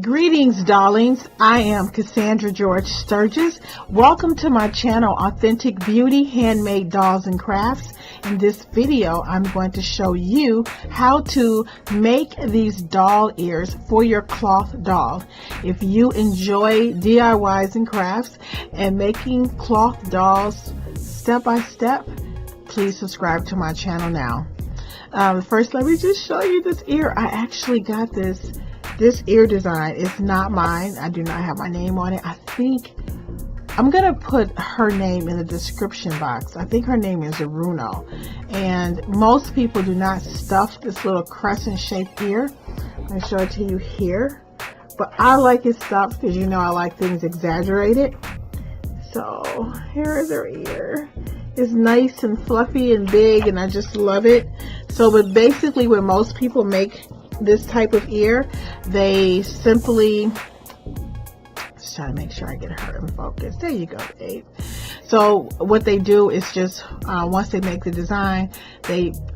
Greetings, darlings. I am Cassandra George Sturgis. Welcome to my channel, Authentic Beauty, Handmade Dolls and Crafts. In this video, I'm going to show you how to make these doll ears for your cloth doll. If you enjoy DIYs and crafts and making cloth dolls step by step, please subscribe to my channel now. First, let me just show you this ear. I actually got this ear design. It's not mine. I do not have my name on it. I think I'm gonna put her name in the description box. I think her name is Aruno, and most people do not stuff this little crescent shaped ear. I'm gonna show it to you here, but I like it stuffed because you know I like things exaggerated. So here is her ear. It's nice and fluffy and big, and I just love it. So, but basically when most people make this type of ear, they simply, just trying to make sure I get her in focus. There you go, babe. So what they do is just once they make the design,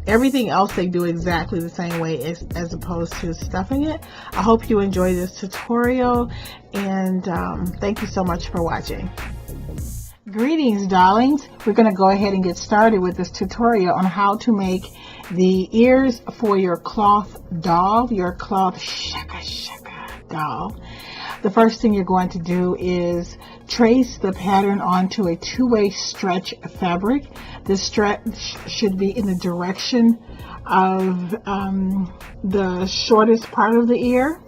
everything else they do exactly the same way as opposed to stuffing it. I hope you enjoy this tutorial, and thank you so much for watching. Greetings, darlings. We're going to go ahead and get started with this tutorial on how to make the ears for your cloth doll, your cloth shaka doll. The first thing you're going to do is trace the pattern onto a two-way stretch fabric. This stretch should be in the direction of the shortest part of the ear.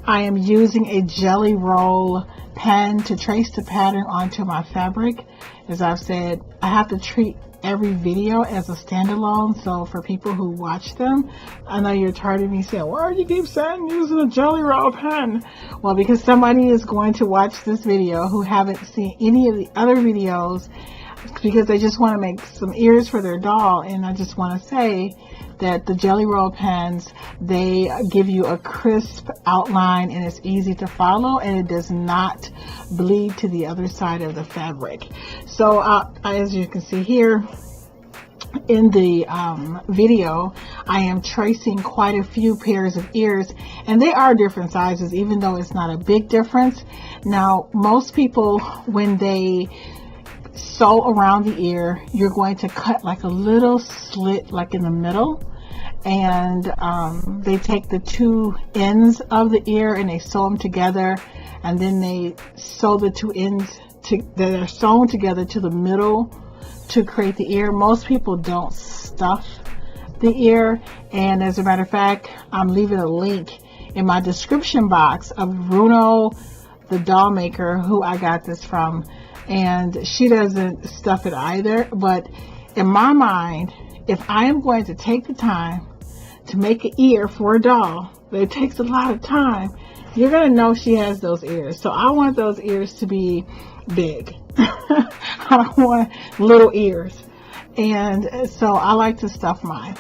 I am using a jelly roll pen to trace the pattern onto my fabric. As I've said, I have to treat every video as a standalone, so for people who watch them, I know you're tired of me saying, why do you keep saying using a jelly roll pen? Well, because somebody is going to watch this video who haven't seen any of the other videos because they just want to make some ears for their doll. And I just want to say that the jelly roll pens, they give you a crisp outline, and it's easy to follow, and it does not bleed to the other side of the fabric. So as you can see here in the video, I am tracing quite a few pairs of ears, and they are different sizes, even though it's not a big difference. Now, most people, when they sew around the ear, you're going to cut like a little slit like in the middle, and they take the two ends of the ear and they sew them together, and then they sew the two ends that are sewn together to the middle to create the ear. Most people don't stuff the ear, and as a matter of fact, I'm leaving a link in my description box of Bruno, the doll maker, who I got this from, and she doesn't stuff it either. But in my mind, if I am going to take the time to make an ear for a doll, but it takes a lot of time, you're going to know she has those ears. So I want those ears to be big. I don't want little ears. And so I like to stuff mine.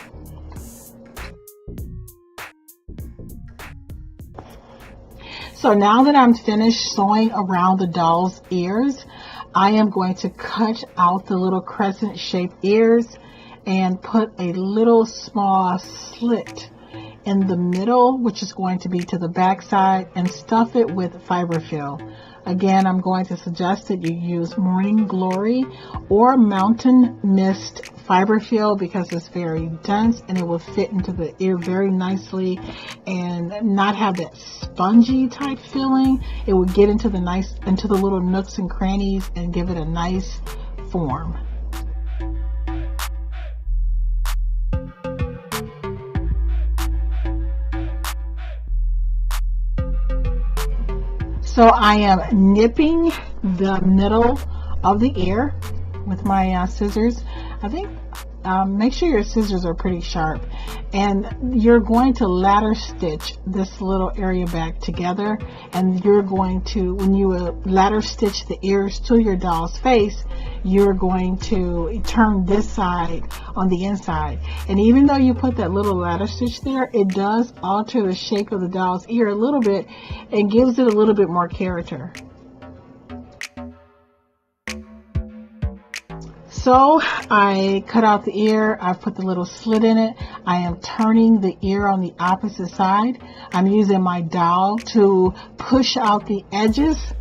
So now that I'm finished sewing around the doll's ears, I am going to cut out the little crescent shaped ears and put a little small slit in the middle, which is going to be to the back side, and stuff it with fiberfill. Again, I'm going to suggest that you use Morning Glory or Mountain Mist fiberfill because it's very dense and it will fit into the ear very nicely and not have that spongy type feeling. It will get into the little nooks and crannies and give it a nice form. So I am nipping the middle of the ear with my scissors. I think make sure your scissors are pretty sharp, and you're going to ladder stitch this little area back together, and you're going to, when you ladder stitch the ears to your doll's face, you're going to turn this side on the inside. And even though you put that little ladder stitch there, it does alter the shape of the doll's ear a little bit and gives it a little bit more character. So I cut out the ear. I put the little slit in it. I am turning the ear on the opposite side. I'm using my dowel to push out the edges.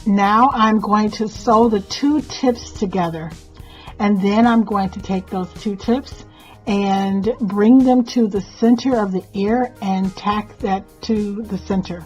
Now I'm going to sew the two tips together, and then I'm going to take those two tips and bring them to the center of the ear and tack that to the center.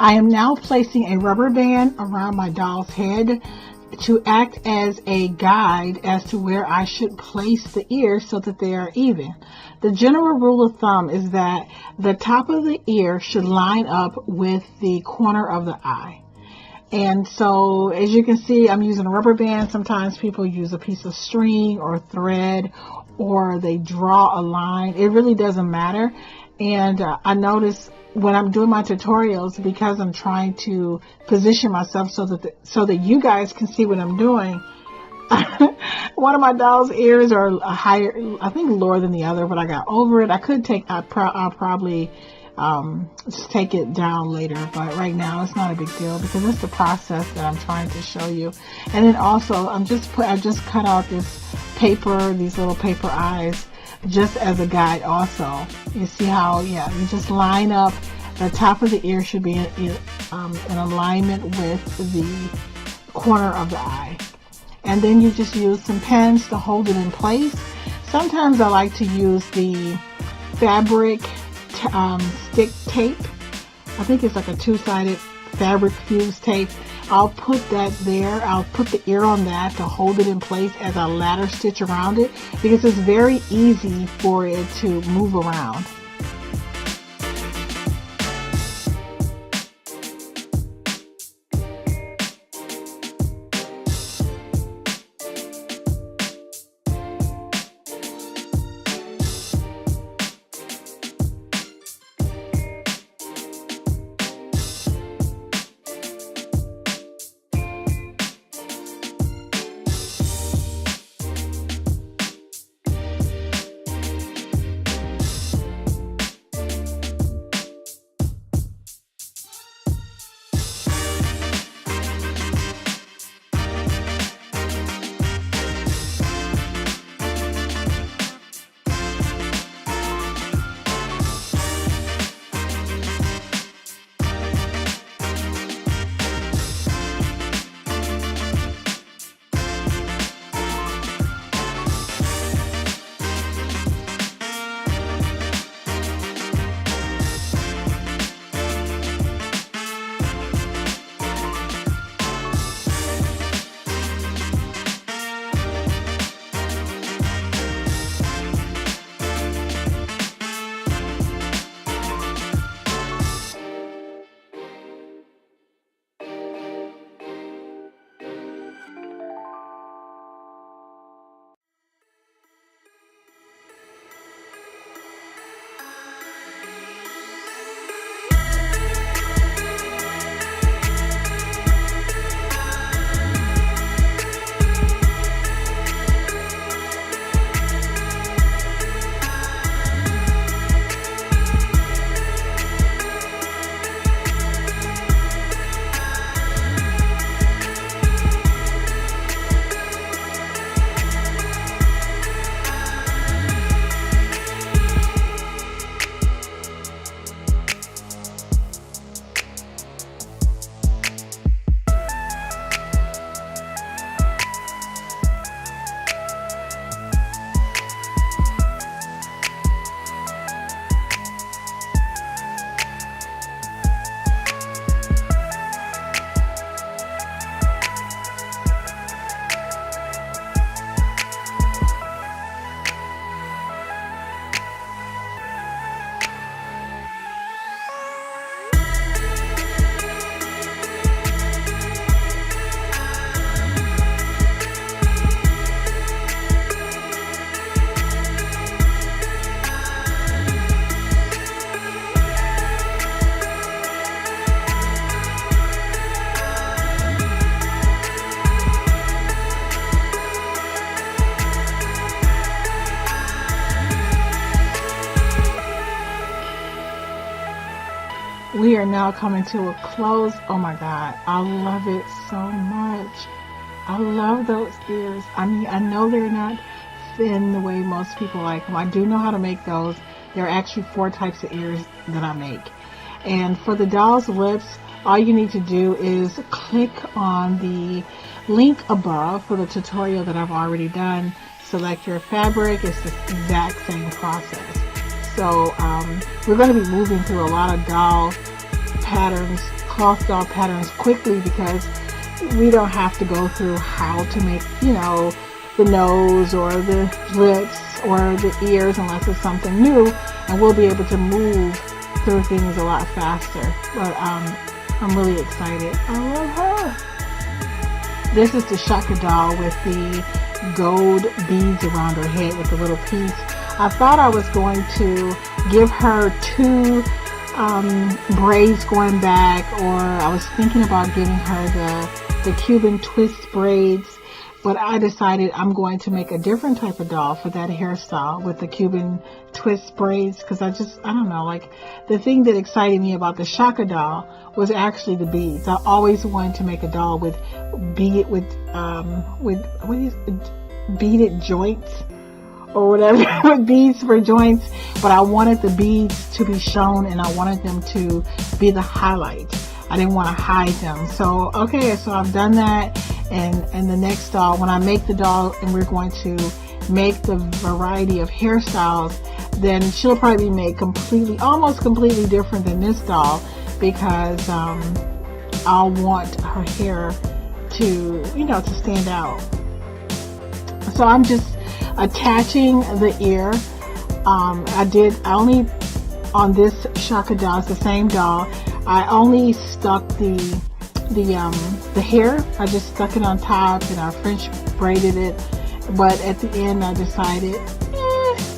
I am now placing a rubber band around my doll's head to act as a guide as to where I should place the ears so that they are even. The general rule of thumb is that the top of the ear should line up with the corner of the eye. And so, as you can see, I'm using a rubber band. Sometimes people use a piece of string or thread, or they draw a line. It really doesn't matter. And I notice when I'm doing my tutorials, because I'm trying to position myself so that you guys can see what I'm doing. One of my doll's ears are higher, I think lower than the other, but I got over it. I could take, I'll probably just take it down later, but right now it's not a big deal because it's the process that I'm trying to show you. And then also I just cut out this paper, these little paper eyes, just as a guide also. You see how, yeah, you just line up. The top of the ear should be in alignment with the corner of the eye. And then you just use some pens to hold it in place. Sometimes I like to use the fabric stick tape. I think it's like a two-sided fabric fuse tape. I'll put that there. I'll put the ear on that to hold it in place as I ladder stitch around it, because it's very easy for it to move around. We are now coming to a close. Oh my God, I love it so much. I love those ears. I mean, I know they're not thin the way most people like them. I do know how to make those. There are actually 4 types of ears that I make. And for the doll's lips, all you need to do is click on the link above for the tutorial that I've already done. Select your fabric. It's the exact same process. So we're going to be moving through a lot of doll patterns, cloth doll patterns quickly, because we don't have to go through how to make, you know, the nose or the lips or the ears unless it's something new, and we'll be able to move through things a lot faster. But I'm really excited. I love her. This is the Shaka doll with the gold beads around her head with the little piece. I thought I was going to give her 2 braids going back, or I was thinking about giving her the Cuban twist braids, but I decided I'm going to make a different type of doll for that hairstyle with the Cuban twist braids, because I don't know, like, the thing that excited me about the Shaka doll was actually the beads. I always wanted to make a doll with beaded joints or whatever, with beads for joints, but I wanted the beads to be shown and I wanted them to be the highlight. I didn't want to hide them. So okay, so I've done that, and the next doll, when I make the doll and we're going to make the variety of hairstyles, then she'll probably be made almost completely different than this doll, because I'll want her hair to, you know, to stand out. So I'm just attaching the ear. I only, on this Shaka doll, it's the same doll, I only stuck the hair. I just stuck it on top and I French braided it, but at the end I decided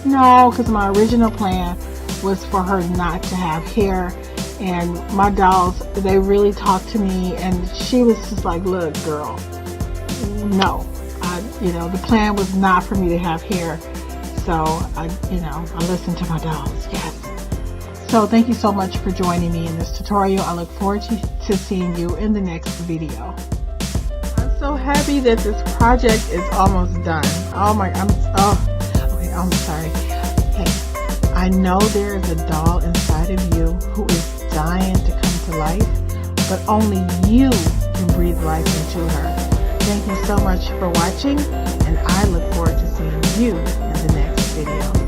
no, because my original plan was for her not to have hair. And my dolls, they really talked to me, and she was just like, look girl, no, you know, the plan was not for me to have hair. So I listened to my dolls. Yes. So thank you so much for joining me in this tutorial. I look forward to seeing you in the next video. I'm so happy that this project is almost done. I'm sorry. Hey, I know there is a doll inside of you who is dying to come to life, but only you can breathe life into her. Thank you so much for watching, and I look forward to seeing you in the next video.